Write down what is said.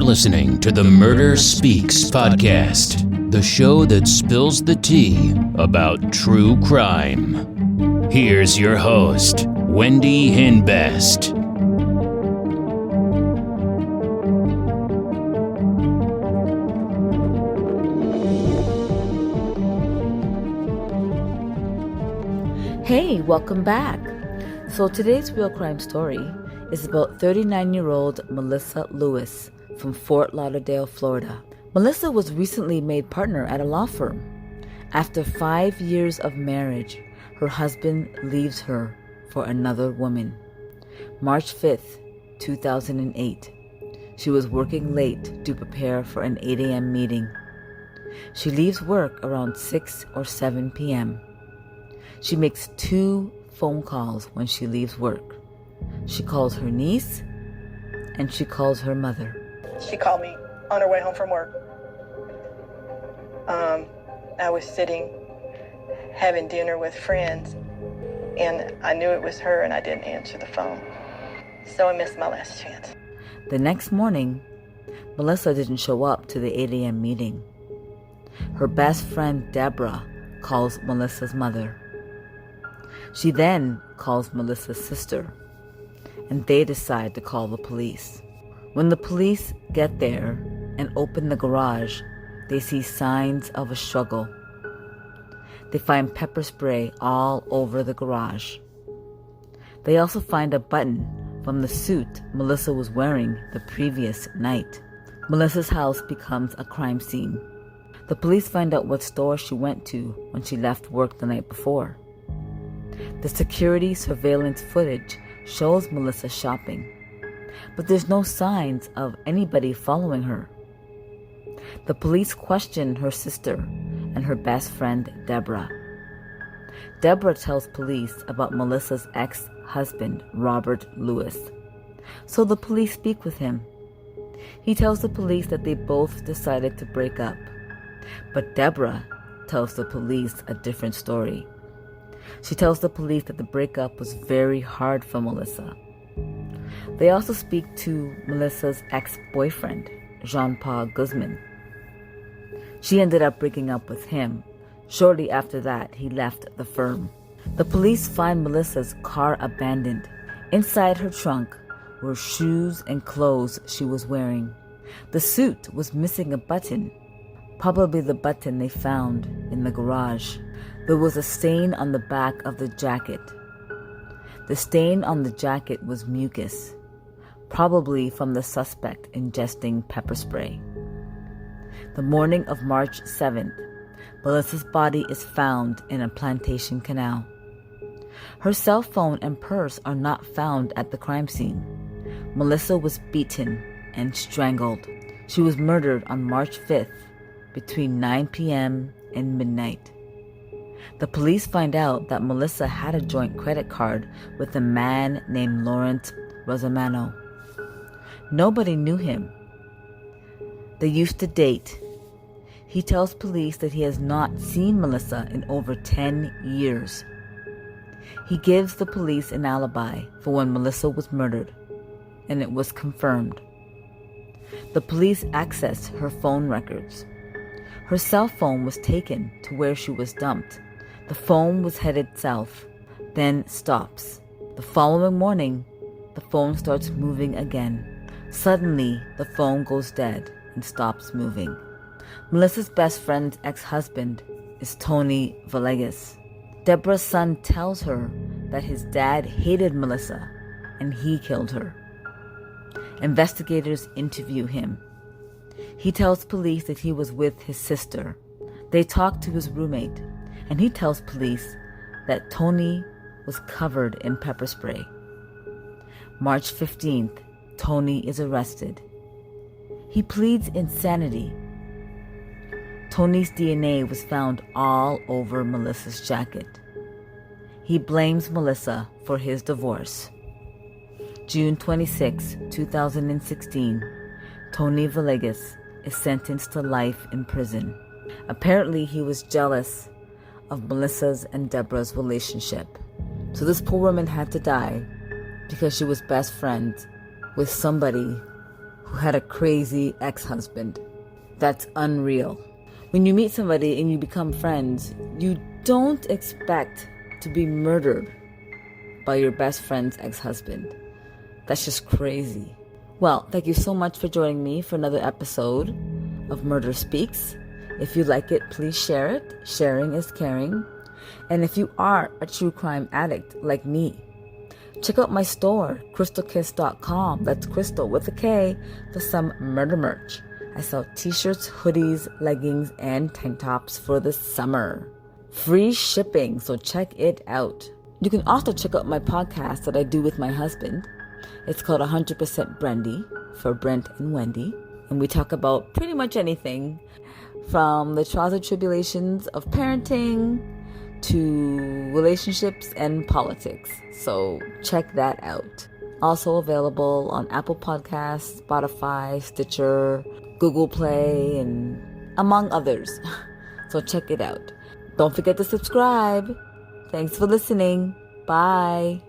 You're listening to the Murder Speaks podcast, the show that spills the tea about true crime. Here's your host, Wendy Hinbest. Hey, welcome back. So today's real crime story is about 39-year-old Melissa Lewis from Fort Lauderdale, Florida. Melissa was recently made partner at a law firm. After 5 years of marriage, her husband leaves her for another woman. March 5th, 2008. She was working late to prepare for an 8 a.m. meeting. She leaves work around 6 or 7 p.m. She makes 2 phone calls when she leaves work. She calls her niece and she calls her mother. She called me on her way home from work. I was sitting having dinner with friends and I knew it was her and I didn't answer the phone. So I missed my last chance. The next morning, Melissa didn't show up to the 8 a.m. meeting. Her best friend Deborah calls Melissa's mother. She then calls Melissa's sister, and they decide to call the police. When the police get there and open the garage, they see signs of a struggle. They find pepper spray all over the garage. They also find a button from the suit Melissa was wearing the previous night. Melissa's house becomes a crime scene. The police find out what store she went to when she left work the night before. The security surveillance footage shows Melissa shopping, but there's no signs of anybody following her. The police question her sister and her best friend, Deborah. Deborah tells police about Melissa's ex-husband, Robert Lewis. So the police speak with him. He tells the police that they both decided to break up, but Deborah tells the police a different story. She tells the police that the breakup was very hard for Melissa. They also speak to Melissa's ex-boyfriend, Jean-Paul Guzman. She ended up breaking up with him. Shortly after that, he left the firm. The police find Melissa's car abandoned. Inside her trunk were shoes and clothes she was wearing. The suit was missing a button, probably the button they found in the garage. There was a stain on the back of the jacket. The stain on the jacket was mucus, probably from the suspect ingesting pepper spray. The morning of March 7th, Melissa's body is found in a plantation canal. Her cell phone and purse are not found at the crime scene. Melissa was beaten and strangled. She was murdered on March 5th between 9 p.m. and midnight. The police find out that Melissa had a joint credit card with a man named Lawrence Rosamano. Nobody knew him. They used to date. He tells police that he has not seen Melissa in over 10 years. He gives the police an alibi for when Melissa was murdered, and it was confirmed. The police accessed her phone records. Her cell phone was taken to where she was dumped. The phone was headed south, then stops. The following morning, the phone starts moving again. Suddenly, the phone goes dead and stops moving. Melissa's best friend's ex-husband is Tony Villegas. Deborah's son tells her that his dad hated Melissa and he killed her. Investigators interview him. He tells police that he was with his sister. They talk to his roommate, and he tells police that Tony was covered in pepper spray. March 15th, Tony is arrested. He pleads insanity. Tony's DNA was found all over Melissa's jacket. He blames Melissa for his divorce. June 26, 2016, Tony Villegas is sentenced to life in prison. Apparently, he was jealous of Melissa's and Deborah's relationship. So this poor woman had to die because she was best friends with somebody who had a crazy ex-husband. That's unreal. When you meet somebody and you become friends, you don't expect to be murdered by your best friend's ex-husband. That's just crazy. Well, thank you so much for joining me for another episode of Murder Speaks. If you like it, please share it. Sharing is caring. And if you are a true crime addict like me, check out my store, crystalkiss.com. That's Crystal with a K, for some murder merch. I sell t-shirts, hoodies, leggings, and tank tops for the summer. Free shipping, so check it out. You can also check out my podcast that I do with my husband. It's called 100% Brendy, for Brent and Wendy. And we talk about pretty much anything from the trials and tribulations of parenting to relationships and politics. So check that out. Also available on Apple Podcasts, Spotify, Stitcher, Google Play, and among others. So check it out. Don't forget to subscribe. Thanks for listening. Bye.